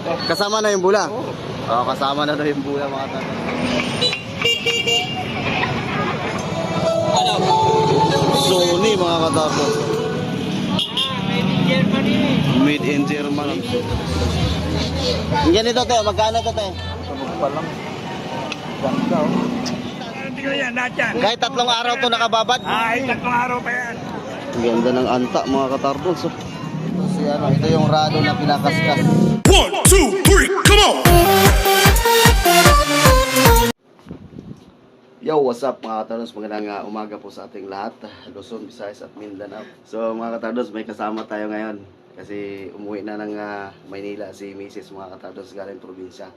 Kasama na yung bula? Oo, kasama na daw yung bula mga tatay. Sony mga katapos. Made in Germany. Ganito te, magkano to te? Sabog pa lang. Ganda oh. Kahit 3 araw to nakababad? Ay, 3 araw pa yan. Ganda ng anta mga katarbos. Ito yung rado na pinakaskas. 1, 2, 3, come on! Yo, what's up mga katardos? Magandang umaga po sa ating lahat, Luzon, Visayas at Mindanao. So mga katardos, may kasama tayo ngayon kasi umuwi na ng Maynila si Mrs. mga katardos galing probinsya.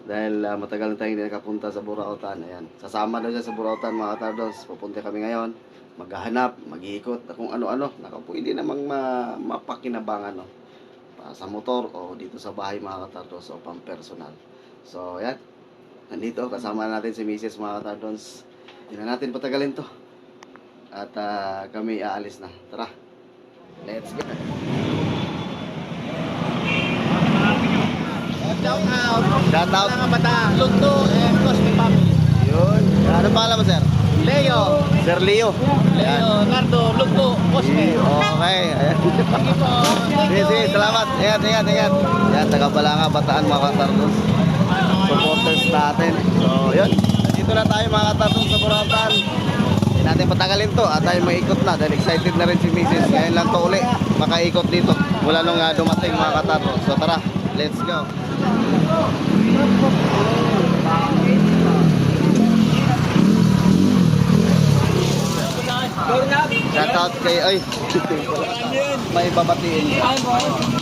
Dahil matagal na tayong hindi nakapunta sa Burautan. Ayan. Sasama daw siya sa Burautan mga katardos. Pupunta kami ngayon, maghahanap, mag-iikot, kung ano-ano. Pwede namang mapakinabangan no? Sa motor o dito sa bahay mga katardos o pang-personal. So ayan. Nandito, kasama natin si Mrs. mga katardons. Hindi na natin patagalin to. At kami aalis na. Tara, let's go. Shout out mga bata, Lundo and Cosme family. Yun. Ano pangalan mo sir? Leo. Sir Leo. Leonardo, Lundo, Cosme. Okay. Ayan. Sige, salamat. Ingat. Yan, taga-Balanga, Bataan mga katardons. Supporters natin. So, yun. Dito na tayo mga katatong sa Burautan. Hindi natin patagalin to. At tayo maikot na. Dahil excited na rin si Mrs. Ngayon lang to uli. Makaikot dito. Wala nung dumating mga katatong. So, tara. Let's go. Shout out kay... Ay. May babatiin.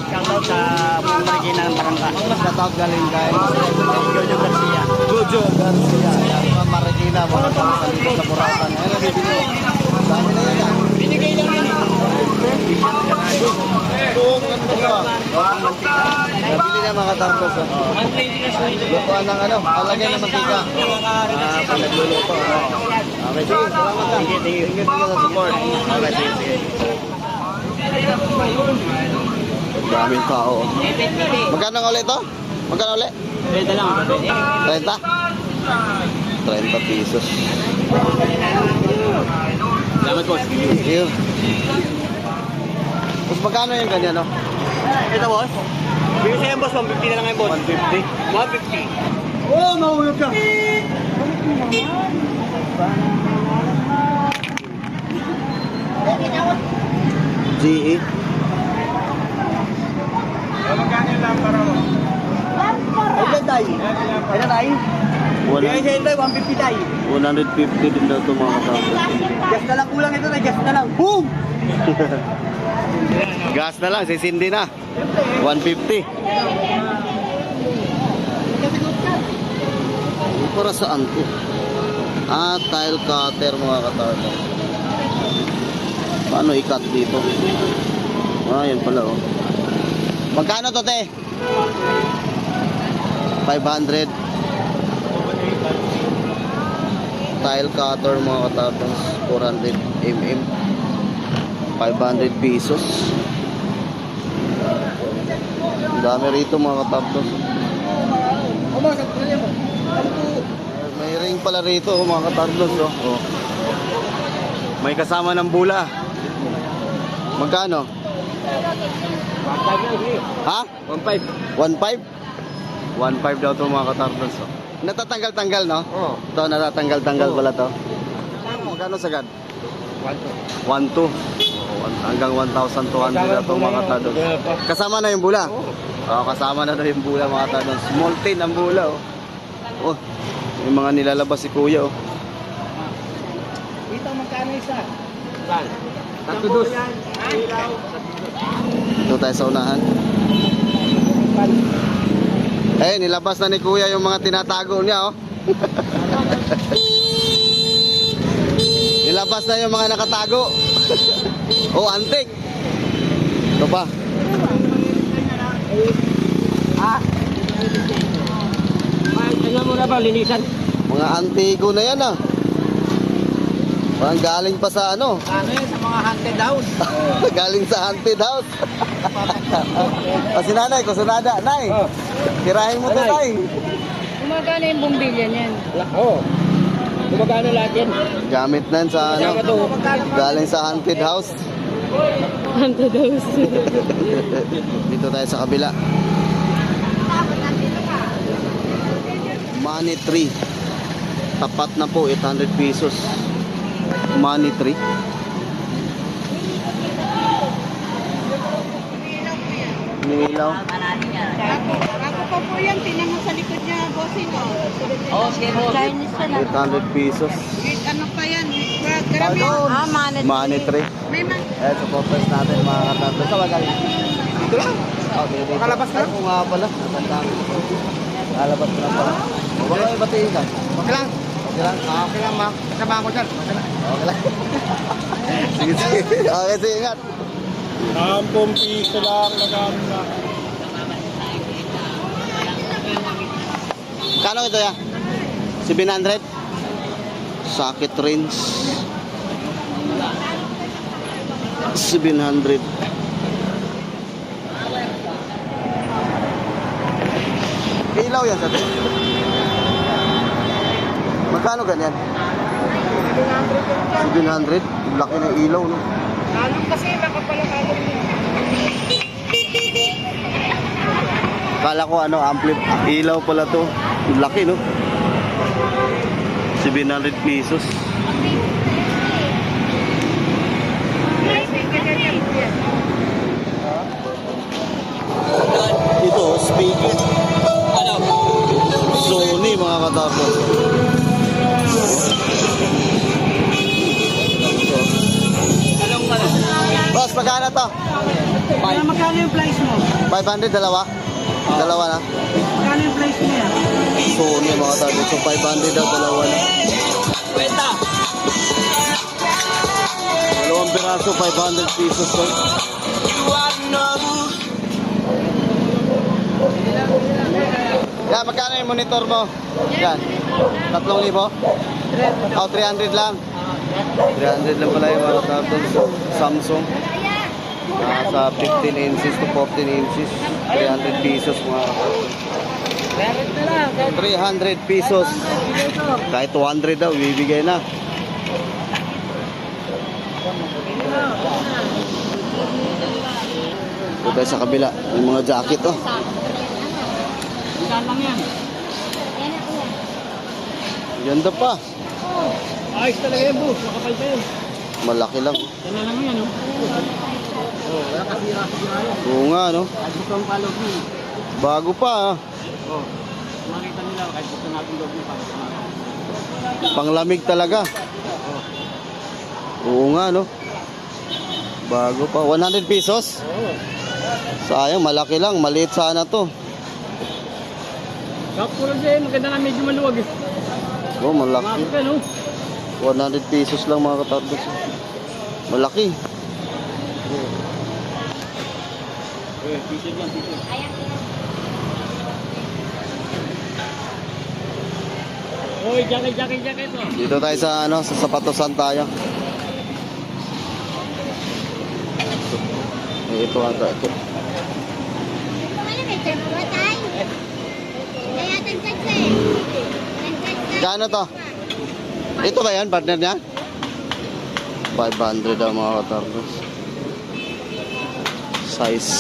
Shoutout sa Marikina ng Barangka. Shout out galing kay... Jojo Garcia. Jojo Garcia. Yan, Marikina. Mga katatong dito sa Burautan. Ayun ang bibili mo. Dami na yan. Binigay lang yun Nabili na mga tartos. Lutuan ng ano, palagay ng mantika. Pag nagluluto. Okay, sige, salamat lang. Thank you sa support. Okay, sige. Daming tao. Magkano ulit to? Magkano ulit? 30 lang. 30? 30 pesos. Salamat boss. Thank you. Mas magkano yung ganyan, no? Ito boss. Bigyan sa'yo boss, 150 na lang yung boss. 150? 150. Oo, mahulog ka. GE? Magkano lang para mo? Ilan tayo? Ilan tayo? Bigyan sa'yo tayo, 150 tayo. 150 din daw ito mga kasama. Gas na lang kulang ito na, gas na lang. Boom! Gas na lang, sisindi na. 150. Para saan to? Tile cutter mga katardo. Paano i-cut dito? Yan pala oh. Magkano to te? 500. Tile cutter mga katardo. 400 mm. 500 pesos. Ang dami rito mga katardo. May ring pala rito mga katardos oh. May kasama ng bula. Magkano? Ha? 1.5. 1.5? 1.5 daw to mga katardos oh. Natatanggal-tanggal no? Oo. Ito natatanggal-tanggal pala to. Magkano sagad? 1.2. Hanggang 1,200 na to mga katardos. Kasama na yung bula? Oo, kasama na daw yung bula mga katardos. Small tin ang bula oh. Oh, yung mga nilalabas si kuya oh. Dito magkano isa? Saan? Tatudus. Ito tayo sa unahan. Nilabas na ni kuya yung mga tinatago niya oh. Nilabas na yung mga nakatago. Oh, antik. Ito pa. Tingnan mo na ba, linisan? Mga antiko na yan ah. Parang galing pa sa ano? Ano yun, sa mga haunted house. Galing sa haunted house. Kasi nanay, kusunada. Nay, tirahin mo to, nay. Gumagana yung bumbilya niyan. Oo. Gumagana lahat yan. Gamit na yun sa ano? Galing sa haunted house. Haunted house. Dito tayo sa kabila. Money tree. Tapat na po, 800 pesos. Money tree. Nilaw. Ako pa po yan, tinan mo sa likod niya, bossing o. Oo, sige po. Chinese pa na. 800 pesos. Ano pa yan? Grabe yan. Ah, manat. Money tree. May man. Eh, supporters natin mga katatlo. Sa bagay. Dito lang. Okay, dito. Makalabas ka? Oo nga pala. Natandaan ko. Makalabas ka na pala. O, baka may batiin ka. Okay lang. Okay lang. Okay lang, ma'am. Kasama ko dyan. Okay lang. Okay lang. Sige, sige. Okay, sige, ingat. 10 piso lang nagamit na. Kano ito ya? 700? Socket range. 700. Ilaw yan sa ito. Magkano ganyan? 700? Laki ng ilaw, no? Along kasi, makapalang along yun. Kala ko ano, ilaw pala to. Laki, no? 700 pesos. Ito, speaker. Sony, mga katapos. Boss, magkano to? Magkano yung price mo? 500, dalawa? Dalawa na. Magkano yung price mo yan? Sony, mga katapos. So, 500 daw, dalawa na. Dalawang piraso, 500 pesos to. Yan, magkano yung monitor mo? Yan. 3,000? Oh, 300 lang. 300 lang pala yung mga tapos Samsung. Sa 15 inches to 14 inches. 300 pesos mga kapatid. 300 pesos. Kahit 200 daw, bibigay na. Ito tayo sa kabila. Yung mga jacket, oh. Saan lang yan? Ganda pa. Ayos talaga yan, boss. Makapal pa yun. Malaki lang. Yan na lang yan, no? Oo, wala kasira sa ginawa. Oo nga, no? Kahit gusto ang palog mo. Bago pa, ah. Oo. Makita nila, kahit gusto natin loob mo, para sa mga. Panglamig talaga. Oo nga, no? Bago pa. 100 pesos? Oo. Sayang, malaki lang. Maliit sana to. Sakto lang siya, maganda nga medyo maluwag eh. Oh, malaki. Makapit ka, no? 100 pesos lang mga katardos. Malaki. T-shirt yan, t-shirt. Oy, jacket oh. Dito tayo sa ano, sa sapatosan tayo. Ito ata ito. Kano to? Ito ba yan, partner niya? 500 ang mga katardos. Size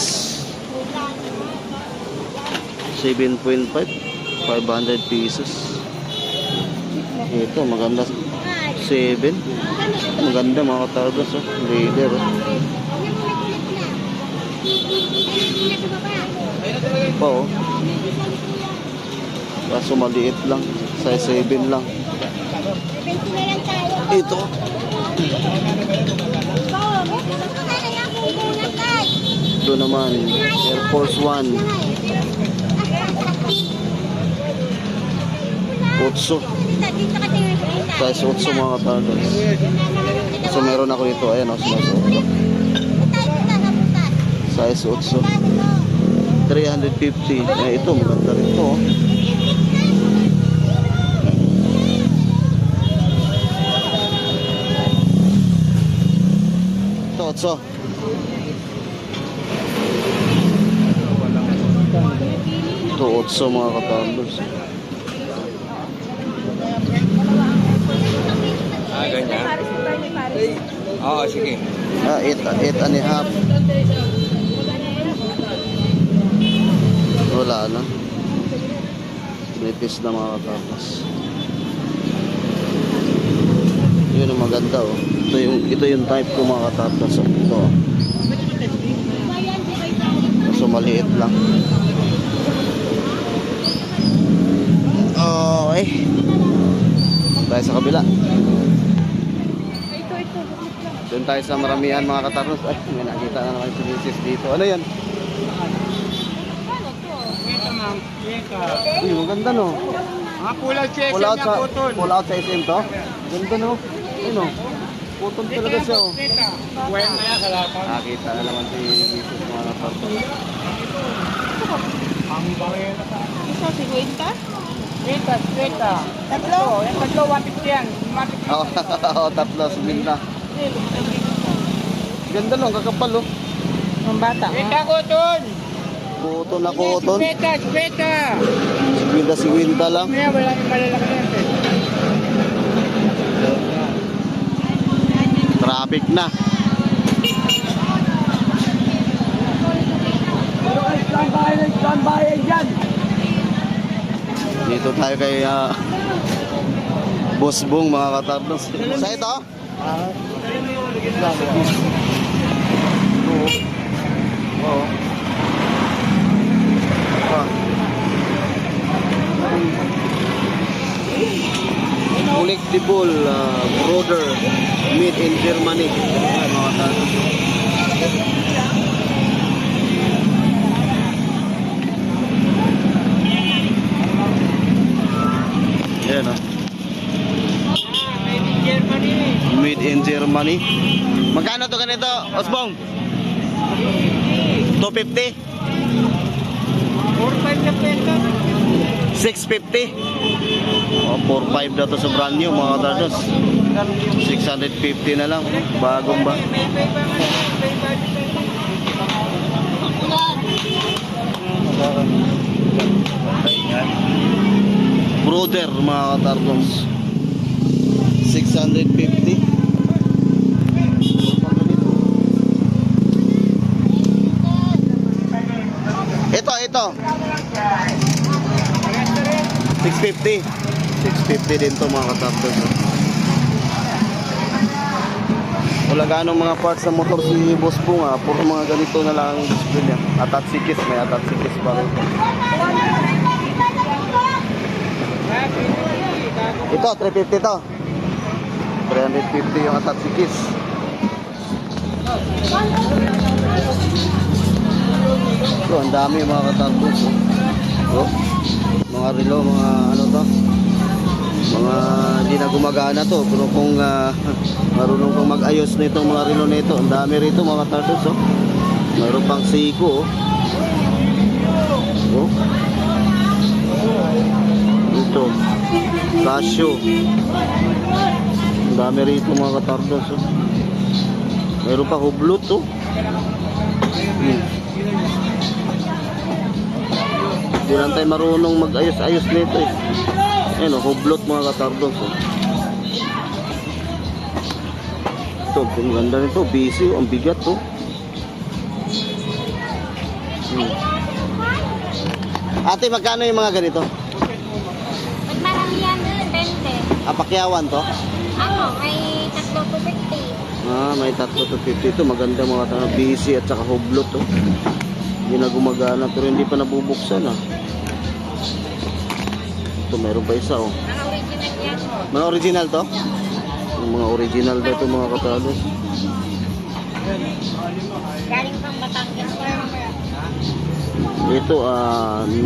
7.5, 500 pesos. Ito, maganda. 7. Maganda mga katardos. Oh. Leader. Oh. Pa, oh. Kaso maliit lang. Size 7 lang. Ito. Ito naman. Air Force 1. 8. Size 8 mga katardos. So meron ako ito. Ayan o. Size 8. 350. Eh, ito maganda rin ito. Oh. Otso. Ito, otso mga katardos. Ganyan. Oo, sige. 8 and a half. Wala na. Nipis na mga katardos. Yun ang maganda oh. Ito yung type ko mga katardos. Ito. So maliit lang. Okay. Tayo sa kabila. Doon tayo sa maramihan mga katardos. Ay, may nakita na naman si Mrs. dito. Ano yan? Ito ma'am, cheka. Uy, maganda no. Mga pulaw cheka Pull out niya sa, putol. pull out sa SM to. Ganda no. Ayun no. Putol talaga siya oh. Buwan na yan, kalapang. Nakita na naman si Mrs. mga katardos. Ang bangin. Ito, 50? Cheka. Tatlo. Yung tatlo, 150 yan. 150. Oo, tatlo, sumin na. Ganda no, kakapal oh. Ang bata. Cheka kuton. Kuton na kuton. Cheka. Sigwinta lang. Maya, wala yung malalaki yan. Traffic na. Stand by dyan. Dito tayo kay Boss Bong mga katardos. Sa ito? Oo. Collectible brother made in Germany. Ayan, mga katardos. Ayan o. Made in Germany. Magkano to ganito, Osbong? 250? 4-5 na peso. 650? Oh, 4.5 na to sa brand new mga katardos. 650 na lang. Bagong ba? Brother mga katardos. 650. Ito. 650. 650 din to mga katardos. Wala ganong mga parts sa motor si Boss Bong ah. Puro mga ganito na lang ang display niya. Atatsikis, may atatsikis pa rin. Ito, 350 to. 350 yung atatsikis. So, ang dami mga katardos. Oh. Mga relo, mga ano to. Mga hindi na gumagana to. Pero kung marunong kang mag-ayos na itong mga relo na ito. Ang dami rito mga katardos. Oh. Mayroon pang Seiko. Oh. Oh. Ito. Casio. Ang dami rito mga katardos. Oh. Mayroon pa Hublot. Oh. Hindi lang tayo marunong mag-ayos-ayos nito eh. Ayan o, Hublot mga katardos. Oh. Ito, ang ganda nito. Busy, ang bigat to. Ate, magkano yung mga ganito? Pag marami yan, 20. Pakyawan to? Ano, may 3 to 50. May 3 to 50 ito. Maganda mga katardos. Busy at saka Hublot to. Hindi na gumagana pero hindi pa nabubuksan ah. Ito meron pa isa oh. Mga original yan. Mga original to? Yung mga original daw ito mga katardos. Galing pang Batangas. Ito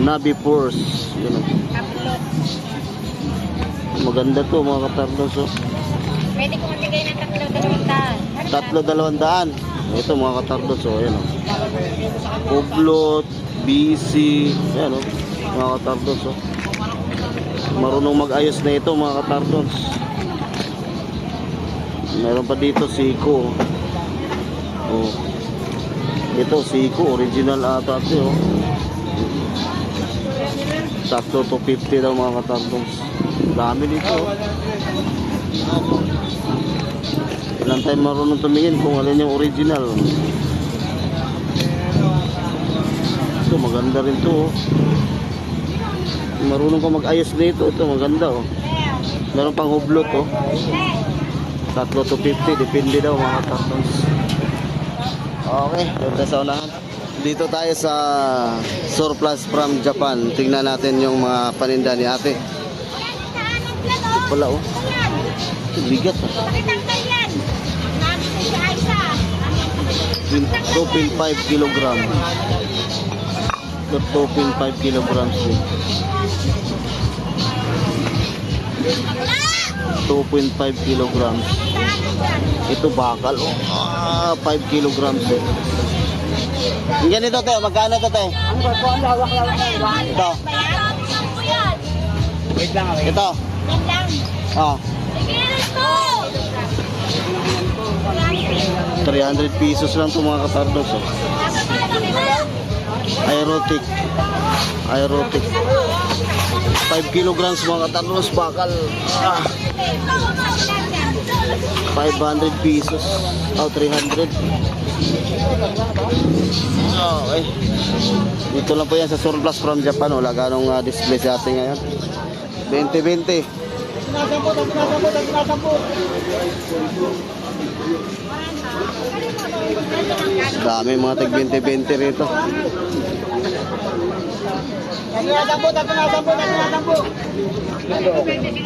Navi Force. Yun oh. Kapulot. Maganda to mga katardos oh. Pwede ko magbigay ng 3,200. Ito mga katardos oh. Ayan oh. Hublot, BC, ayan oh. Mga katardos oh. Marunong mag-ayos na ito mga katardos. Meron pa dito Seiko. Oh. Ito, Seiko. Original ata ito. Oh. Sakto to 50 daw mga katardos. Dami dito. Oh. Ilan tayo marunong tumingin kung alin yung original. Ito, maganda rin to. Oh. Marunong ka mag-ayos nito. Ito, maganda. Oh. Meron pang hublot. Oh. Tatlo to 50. Depende daw mga katardos. Okay, doon sa unahan. Dito tayo sa surplus from Japan. Tingnan natin yung mga paninda ni ate. Ito pala oh. Ito bigat ah. 2.5 kilogram. Ito 2.5 kilograms eh. 2.5 kilograms. Ito bakal oh. 5 kilograms eh. Yung ganito te, magkano to te? Ito. Wait lang, wait. Ito. Oh. 300 pesos lang to mga katardos oh. Aerotic. Aerotic. 5 kilograms mga katardos bakal. 500 pesos. Oh, 300. Okay. Dito lang po yan sa surplus from Japan. Wala ganong display sa atin ngayon. 20-20. Dami mga tig 20-20 rito.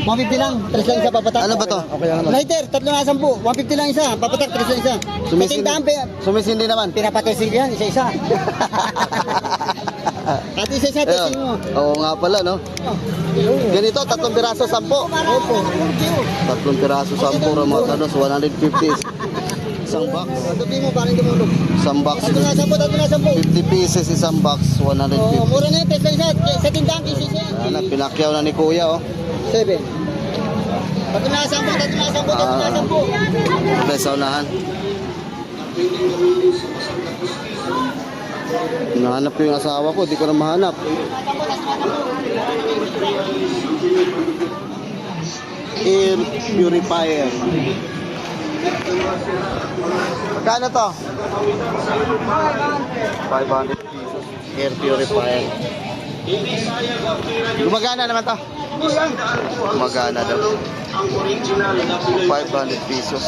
$150 lang, 3 lang isa papatak. Ano ba to? Lighter, 310. $150 lang isa, papatak 3 lang isa. Patindahan, Sumisindi naman. pinapatesting ko yan, isa-isa. At isa-isa, testing mo. Oo nga pala no. Ganito, 3 piraso 10. Opo. 3 piraso 10 mga katardos, 150. Isang box. Tutupi mo, parang dumulog. Isang box. 310. 50 pieces isang box, 150. Oh, mura na yun, 3 lang isa. Sa tindahan, isa-isa. Ano, pinakyaw na ni kuya oh. 7. 310. Best sa unahan. Nahanap ko yung asawa ko, di ko na mahanap. Air purifier. Magkano to? 500 pesos. Air purifier. Gumagana naman to. Gumagana daw. 500 pesos.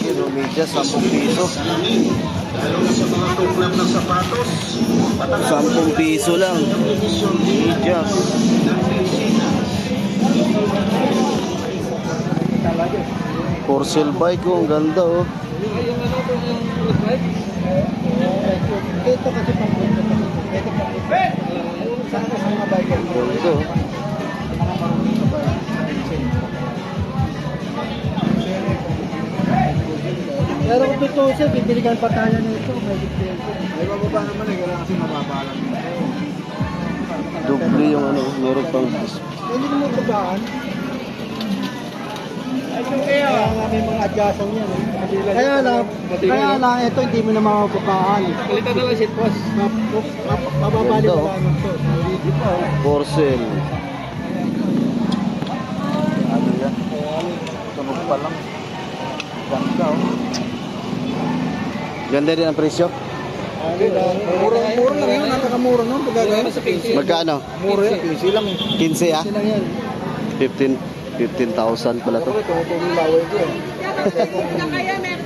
Kilo medyas, 10 piso. 10 piso lang. Medyas. For sale bike oh, ang ganda oh. Ito kasi pang sana sa mga biker. Ganda oh. Pero kung totoo siya, bibilikan pa tayo nito. May diferensya. Ay, mababa naman eh. Kailangan kasi mababa lang nito. Doble yung ano, meron pang Hindi naman babaan. Kaya nga may mga adjustan yan. Kaya lang ito hindi mo na mababaan. Palitan na lang seat post. Mababali Ganda, pa lang ito. Hindi pa. for sale. Ano yan? Tunog pa lang. Ganda oh. Ganda din ang presyo. Mura lang yun. Napakamura nun. Magkano? Mura yan. PC lang eh. 15 ah? PC lang yan. 15,000 pala to. Tumulaway ko eh.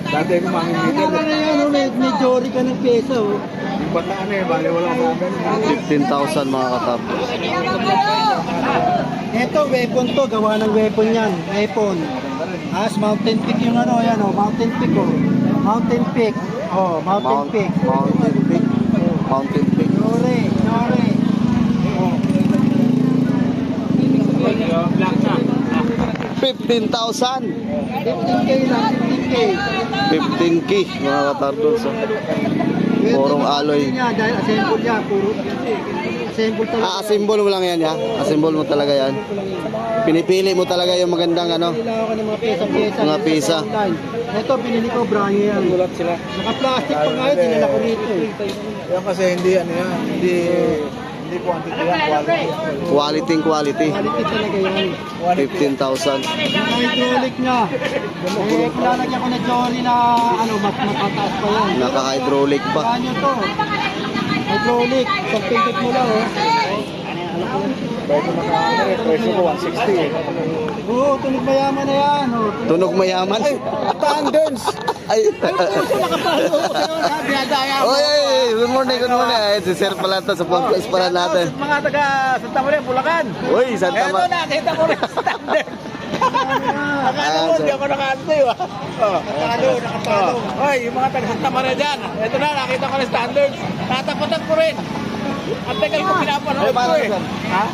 Dati ko mamimita. May jory ka ng pesa oh. Yung bataan eh, bali walang mga 15,000 mga katapos. Ito, weapon to. Gawa ng weapon yan. Weapon. As Mountain Peak yung ano, yan oh. Mountain Peak oh. Mountain Peak. Oh, Mountain Peak. Mountain Peak. Mountain Peak. Nore. Oh. 15,000. 15K lang, 15K. 15K mga katardos. Purong alloy. Niya, dahil assemble yan. Puro assemble talaga. Assemble mo lang yan ya. Assemble mo talaga yan. Pinipili mo talaga yung magandang ano. Kailangan ko ng mga pesa-pesa. Mga pesa. Online. Ito, binili ko, brand new yan. Gulat sila. Naka-plastic pa nga yun, dinala ko rito eh. Yan kasi hindi, ano yan, hindi quantity yan, quality. Quality. Quality talaga yan. 15,000. Hydraulic niya. Eh, lalagyan ko na jolly na, ano, mas matataas pa yan. Naka-hydraulic pa. Brand new to. Hydraulic. Pag pindot mo lang, oh. Presyo ko 160 eh. Oo, tunog mayaman na yan. Oh. Tunog mayaman. Thunders! Ay. Nakapalo ko kayo, biyadaya mo. Oy, good morning, good morning. Ay, si Sir pala to sa podcast pala natin. Mga taga Santa Maria, Bulacan. Uy, Santa Eto, Maria. nakita ko rin standard. Akala mo, hindi ako nakaano sa'yo ah. Nakapalo. Hoy, yung mga taga Santa Maria dyan. Ito na, nakita ko rin standard. Tatakutan ko rin. Ang tagal ko pinapanood ko eh. Ha?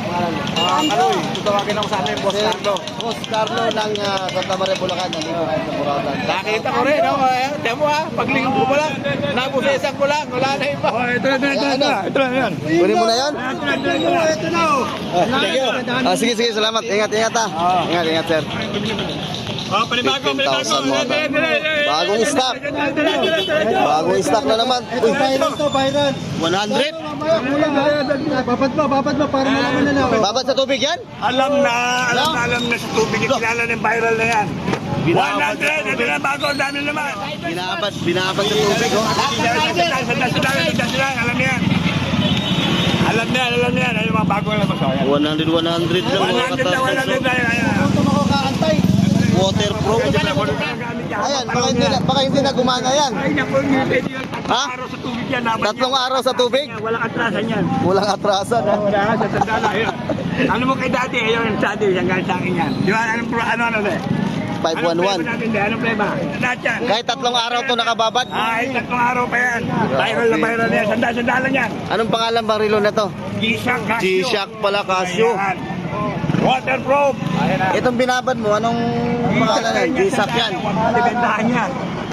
Kaloy, tutawagin ako sana yung Boss Carlo. Boss Carlo ng Santa Maria, Bulacan. Nandito kayo sa Burautan. Nakita ko rin, no? Tiyan mo ha, paglingon ko pa lang, nabusesan ko lang, wala na iba. Oh, ito na yan. Kunin mo na yan? Ito na oh. Sige, salamat. Ingat ha. Ingat, sir. Oh, panibago, 15,000 mga ta. Bagong stock. Bagong stock na naman. Uy, Byron to, Byron. 100? Babad mo, para malaman na lang. Babad sa tubig yan? Alam na sa tubig, kilala ng viral na yan. 100, ito na bago, ang dami naman. Binabad sa tubig, oh. Alam na yan, ay mga bago na maso. 100 lang mga 100 na, 100 na yan. Ito makakaantay. Waterproof. Ayan, baka hindi na gumana yan. Ay, naku, hindi pwede yun. Ha? Araw sa tubig yan, dapat 3 araw sa tubig? walang atrasan yan. Walang atrasan, ha? Wala sa tandala, ayun. Ano mo kay dati, ayun, yung dati, yung galing sa akin yan. Di ba, ano, ano, 511. Anong pleba? Lahat yan. Kahit 3 araw to nakababad. Ay, 3 araw pa yan. Viral na viral yan. Sandalan yan. Anong pangalan bang relo na to? G-Shock Casio. G-Shock pala, Casio. Ayan. Waterproof. Ayan na. Itong binabad mo, anong pangalan yan? G-Shock yan. Bibentahan niya.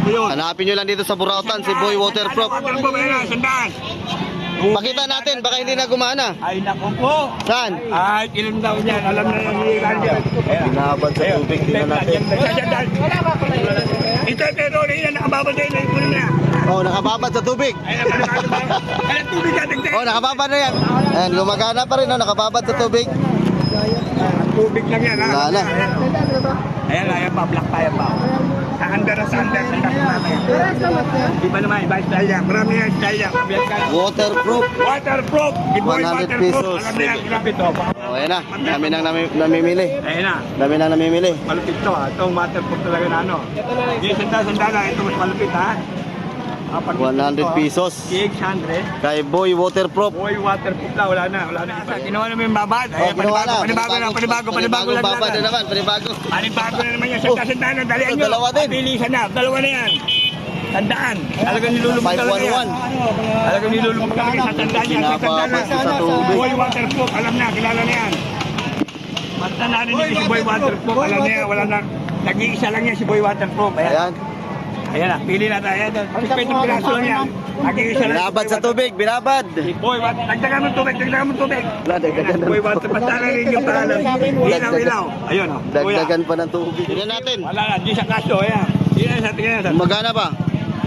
Yun. Hanapin nyo lang dito sa Burautan, si Boy Waterproof. Waterproof yan, sandaan. Pakita natin, baka hindi na gumana. Ay, naku po. Saan? Ay, ilan daw yan. Alam na yung hiligan niya. Binabad sa tubig, tingnan natin. Ito, yan. Nakababal din. Kunin mo na. Oh, nakababad sa tubig. Ayan, ayan, tubig ka, tignan. Oh, nakababad na yan. Ayan, gumagana pa rin, oh, nakababad sa tubig. Tubig lang yan. Wala na. Ayan pa. Black pa yan pa. Under na sa under. Iba naman, iba style yan. Marami yan style yan. Waterproof. Waterproof. 100 pesos. Alam na yan, grabe to. Oh, ayan na. Dami nang namimili. Ayan na. Dami nang namimili. Malupit to ha. Itong waterproof talaga na ano. Hindi, sandala. Ito mas malupit ha. 100 pesos. 600. Kay Boy Waterproof. Boy, waterproof na. Wala na. Ginawa naman yung babad. Oh, Ayan, ginawa na. panibago lang. babad na naman, panibago. Panibago na naman yan. Sandaan na. Dalian Oh, nyo. dalawa din. Bilisan na. Dalawa na yan. Tandaan. Talagang nilulubog talaga yan. 511. Talagang nilulubog talaga sa tandaan yan. Binababad sa tubig. Boy, waterproof. Alam na. Kilala na yan. Basta narinig si Boy Waterproof. Alam na yan. Wala na. Nag-iisa lang yan si Boy Waterproof. Ayan. Ayan na, pili na tayo. Respeto piraso lang yan. Nag-iisa lang. Binabad sa tubig, binabad. Boy, dagdagan mo tubig, tubig. Wala, dagdagan Boy, ng basta narinig yung pangalan. Ilaw. Ayun o. Dagdagan pa ng tubig. Tingnan natin. Wala na, di sa kaso, ayan. Di na sa tingnan. Gumagana ba?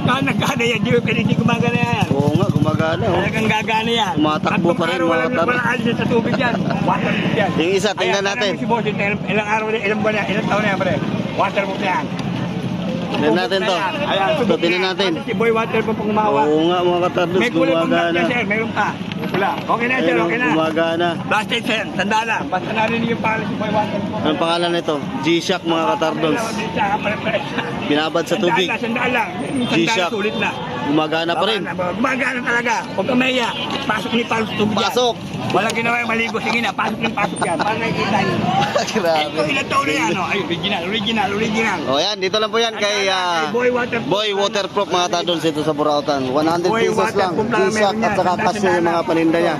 Nagkana yan, di gumagana yan. Oo nga, gumagana. Oh. Talagang gagana yan. Tumatakbo pa rin, mga tabi. Walang alis sa tubig yan. Waterproof yan. Yung isa, tingnan Ayan, natin. tanong mo si Boss, ilang araw na, ilang buwan na, ilang taon na yan, pre. Waterproof yan. Tingnan natin to. Ayan, Ito, tingnan natin. Si Boy Waterproof ang umawa. Oo nga, mga katardos, May kulay pang gumagana. sir, meron pa. Wala. Okay na, sir, Ayun, okay na. gumagana. Basta sir, tanda lang. Basta narinig yung pangalan si Boy Waterproof. Anong pangalan nito? G-Shock, mga katardos. Binabad sa tubig. Sandaan lang. G-Shock. Sulit na. Gumagana pa rin. Gumagana talaga. Huwag ka maya. Pasok ni Palos tubig yan. Pasok. Walang ginawa yung maligo. Sige na, pasok ng pasok yan. Para nakikita nyo. Grabe. Ito, ilang taon na yan. Oh. Ay, original. O yan, dito lang po yan kay Boy Waterproof. Boy Waterproof, mga katardos, dito sa Burautan. 100 Boy pesos lang. Waterproof lang G-Shock meron at saka yan. Casio yung mga paninda niya.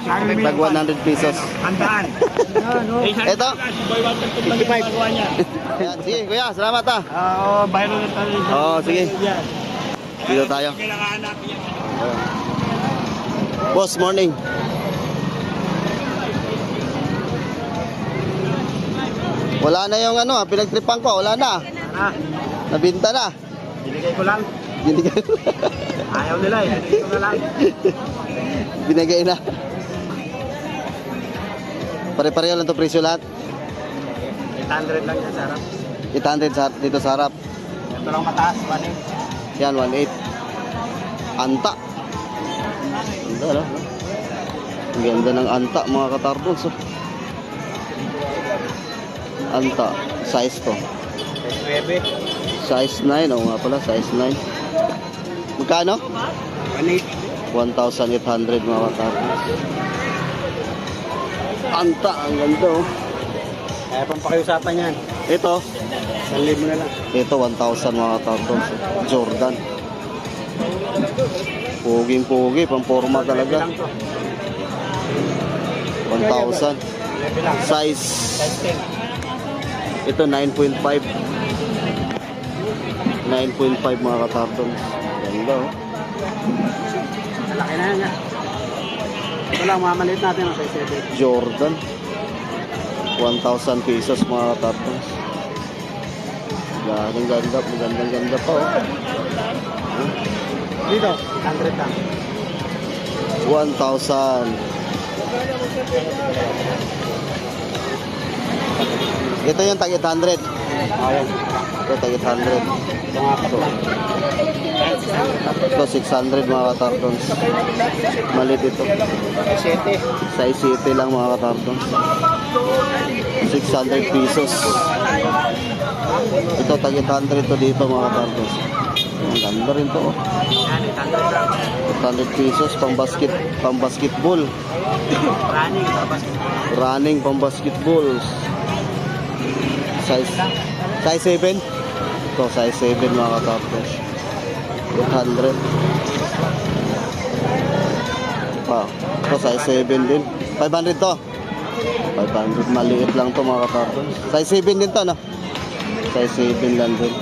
Tag 100 pesos. Tandaan. Ito. Si Boy Waterproof lang yung magawa niya. Ayan, sige kuya, salamat ha. Oo, viral na tayo. Oo, sige. Yan. Dito tayo. Kailangan natin yan. Boss, morning. Wala na yung ano, pinagtripan ko, wala na. Ah, Nabinta na. Binigay ko lang. Binigay. Ayaw nila eh. Binigay ko na lang. Binigay na. Pare-pareho lang to presyo lahat. 800 lang yan, sarap. 800 dito sa harap. Ito lang mataas, 1.8. Yan, 1.8. Anta. Ganda, no? Ang ganda ng anta, mga katarbons. Oh. Anta. Size to. 9. Size 9. Oo nga pala, size 9. Magkano? 1.8. 1,800 mga katarbons. Anta, ang ganda, oh. Kaya pang pakiusapan yan. Ito. 1,000 na lang. Ito, 1,000 mga katarbons. Jordan. Puging-pugi, pang-forma talaga. 1,000. Size. Ito, 9.5. 9.5 mga katarbons. Ganda, oh. Malaki na yan. Ito lang, mamalit natin ang size 7. Jordan. 1,000 pesos mga katarbons. Gandang ganda, magandang ganda pa, oh. Dito, 100 lang. 1,000. Ito yung tag 800. Ayan. Ito tag 800. Ito nga pa lang. Ito 600 mga katarbons. Malit ito. 7. Size city lang mga katarbons. 600 pesos. Ito tag 800 to dito mga katarbons. Ang ganda rin to, oh. Yan, 800 lang. 800 pesos pang basketball. Running, tapos Running pang basketball. Size 7. Ito size 7 mga katapos. 800. Pa. Ito size 7 din. 500 to. 500 maliit lang to mga katapos. Size 7 din to, no? Size 7 lang din.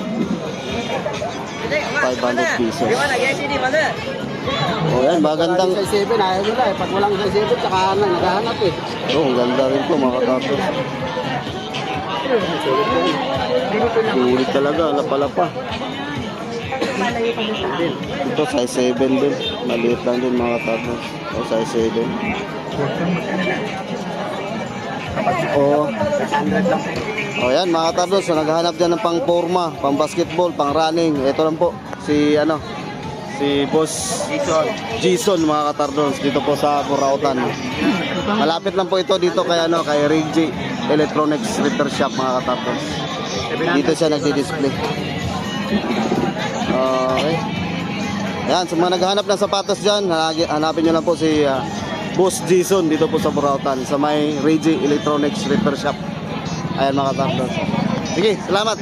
500 pesos. O yan, magandang. size 7, ayaw nila eh. Pag walang size 7, tsaka naghahanap eh. Oh, ang ganda rin po mga katapos. Sulit talaga, lapa-lapa. Ito size 7 din. Maliit lang din mga katapos. O size 7. O, 600 lang. o yan mga katapos, so, naghahanap dyan ng pang forma, pang basketball, pang running. Ito lang po, si Boss Jason mga katardons dito po sa Burautan. Malapit lang po ito dito kay Reggie Electronics Repair Shop mga katardons. Dito siya nagdi-display. Okay. Yan, sa mga naghahanap ng sapatos dyan, hanapin nyo lang po si Boss Jason dito po sa Burautan sa may Reggie Electronics Repair Shop. Ayan mga katardons. Sige, salamat.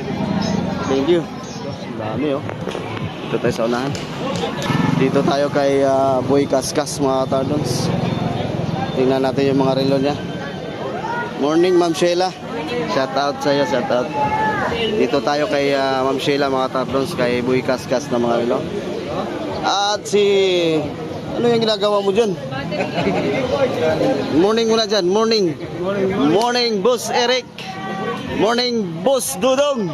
Thank you. Ang dami, oh. Dito tayo sa unahan. Dito tayo kay Boy Kaskas mga katardons. Tingnan natin yung mga relo niya. Morning Ma'am Sheila. Shout out sa iyo, shout out. Dito tayo kay Ma'am Sheila mga katardons, kay Boy Kaskas na mga relo. At ano yung ginagawa mo dyan? Morning muna dyan, morning. Morning Boss Eric. Morning Boss Dudong.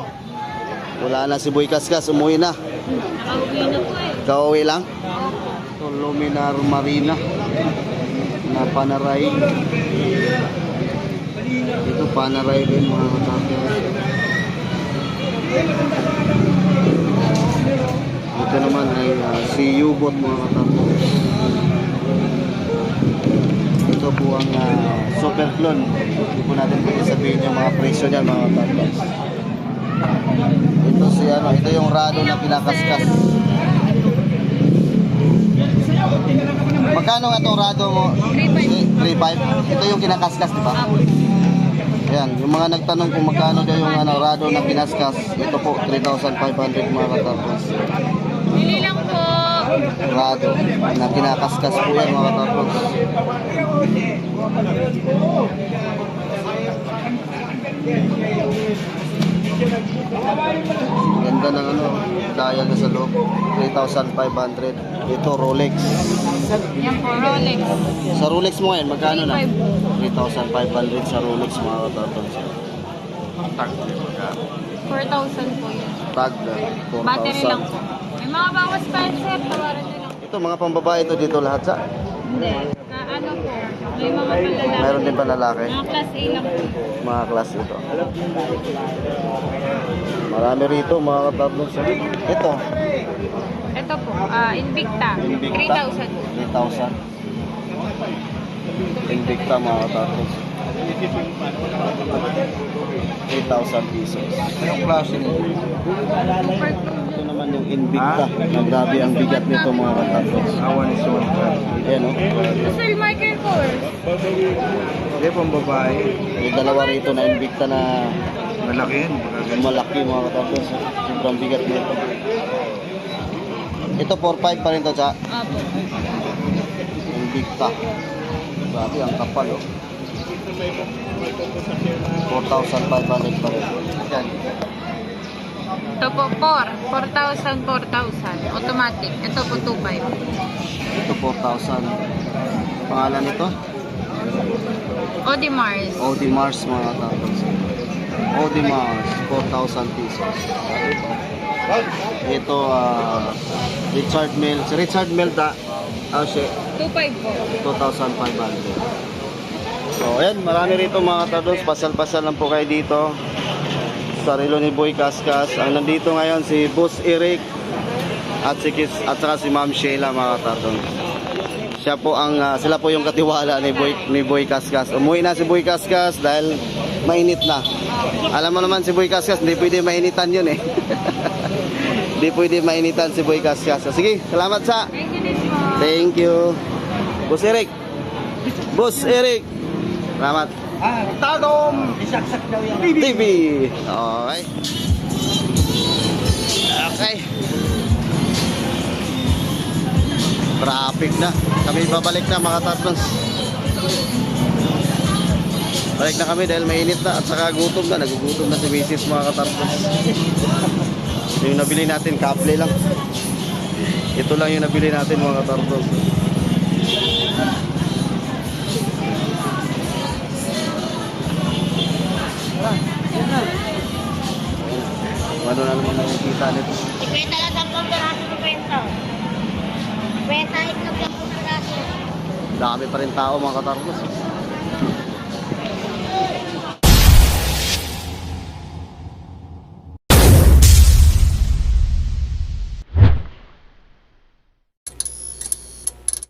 Wala na si Boy Kaskas, umuwi na. Kauwi lang. Ito, Luminar Marina na Panaray. Ito Panaray din mga katapos. Ito naman ay si U-Boat mga katapos. Ito po ang Super Clone. Hindi po natin pwede sabihin yung mga presyo niya mga katapos. Ito yung Rado na pinakaskas. Magkano nga itong Rado mo? 3.5. Ito yung kinakaskas, di ba? Ayan, yung mga nagtanong kung magkano daw yung Rado na pinaskas, ito po 3,500 mga katapos. Bili lang po. Rado na kinakaskas po yan mga katapos. Ganda ng dial na sa loob. 3,500. Ito Rolex. Yan po, Rolex. Sa Rolex mo ngayon, magkano na? 3,500 sa Rolex mga katapos. 4,000 po yan. Tag 4,000. Battery lang po. May mga bawas pa yun, sir. Tawaran nyo lang. Ito, mga pambabae ito dito lahat sa. Hindi. Na ano po. May mga palalaki. Mayroon din palalaki. Mga class A lang po. Mga klase ito. Marami rito mga katablos. Ito, Ito po. Invicta. Invicta. 3,000 po. 3,000. Invicta mga katablos. 3,000 pesos. Anong klase nito? Ito naman yung Invicta. Na grabe ang bigat nito mga katablos. Awan is one. Ayan o. Full marker course. Hindi, pang babae. May dalawa rito na Invicta na Malaki yan. malaki mga katablos. Sobrang bigat nito. Ito 4,500 pa rin to sa Apo. Invicta. Grabe ang kapal oh. 4,500 pa rin. Yan. Ito po 4,000, 4,000. Automatic. Ito po 2,500. Ito 4,000. Pangalan nito? Audemars. Audemars mga katablos. Audemars, 4,000 pesos. Ito, Richard Mille. Si Richard Mille ta, siya, 2,500 po. 2,500. So, ayan, marami rito mga katablos. Pasal-pasal lang po kayo dito. Sa relo ni Boy Kaskas. Ang nandito ngayon si Boss Eric at saka si Ma'am Sheila mga katablos. Siya po ang sila po yung katiwala ni Boy Kaskas. Umuwi na si Boy Kaskas dahil mainit na. Alam mo naman si Boy Kaskas, hindi pwede mainitan yun eh. Hindi pwede mainitan si Boy Kaskas. So, sige, salamat sa. Thank you din po. Thank you. Boss Eric. Boss Eric. Salamat. Tagom! Isaksak daw yan. TV. Okay. Okay. Traffic na. Kami babalik na mga tatlong. Balik na kami dahil mainit na at saka gutom na. Nagugutom na si Mrs. mga katarpos. Yung nabili natin, kaple lang. Ito lang yung nabili natin mga katarpos. Ano na naman nakikita nito? Ikwenta lang 10 peraso ng kwento. Kwenta, itlog lang po peraso. Dami pa rin tao mga katarpos.